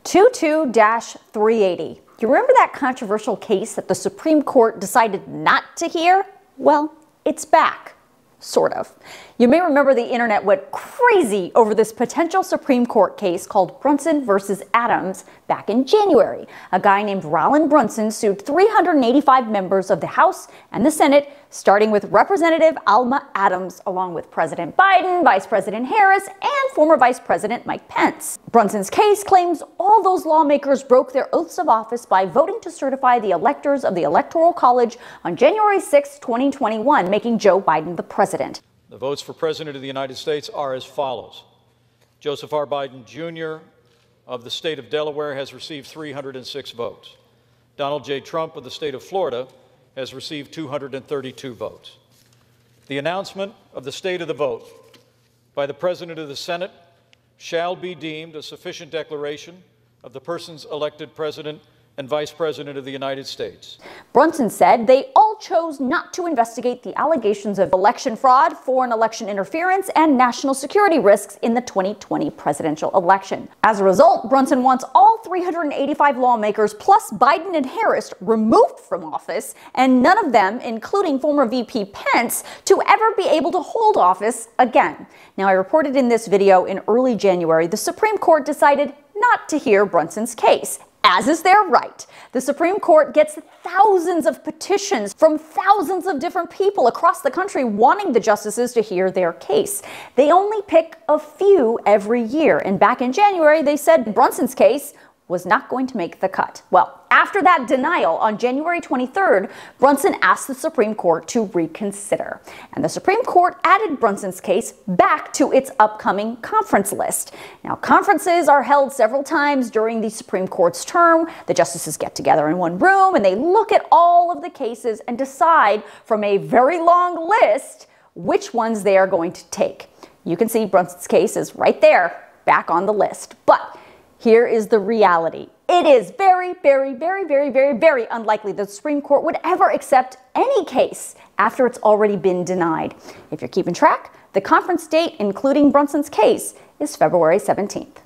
22-380. You remember that controversial case that the Supreme Court decided not to hear? Well, it's back. Sort of. You may remember the internet went crazy over this potential Supreme Court case called Brunson versus Adams back in January. A guy named Roland Brunson sued 385 members of the House and the Senate, starting with Representative Alma Adams, along with President Biden, Vice President Harris, and former Vice President Mike Pence. Brunson's case claims all those lawmakers broke their oaths of office by voting to certify the electors of the Electoral College on January 6, 2021, making Joe Biden the president. The votes for President of the United States are as follows. Joseph R. Biden, Jr. of the state of Delaware has received 306 votes. Donald J. Trump of the state of Florida has received 232 votes. The announcement of the state of the vote by the President of the Senate shall be deemed a sufficient declaration of the persons elected President and Vice President of the United States. Brunson said they all chose not to investigate the allegations of election fraud, foreign election interference, and national security risks in the 2020 presidential election. As a result, Brunson wants all 385 lawmakers plus Biden and Harris removed from office, and none of them, including former VP Pence, to ever be able to hold office again. Now, I reported in this video in early January, the Supreme Court decided not to hear Brunson's case. As is their right. The Supreme Court gets thousands of petitions from thousands of different people across the country wanting the justices to hear their case. They only pick a few every year, and back in January they said Brunson's case was not going to make the cut. Well, after that denial on January 23rd, Brunson asked the Supreme Court to reconsider. And the Supreme Court added Brunson's case back to its upcoming conference list. Now, conferences are held several times during the Supreme Court's term. The justices get together in one room and they look at all of the cases and decide from a very long list which ones they are going to take. You can see Brunson's case is right there, back on the list. But here is the reality. It is very, very, very, very, very, very unlikely that the Supreme Court would ever accept any case after it's already been denied. If you're keeping track, the conference date, including Brunson's case, is February 17th.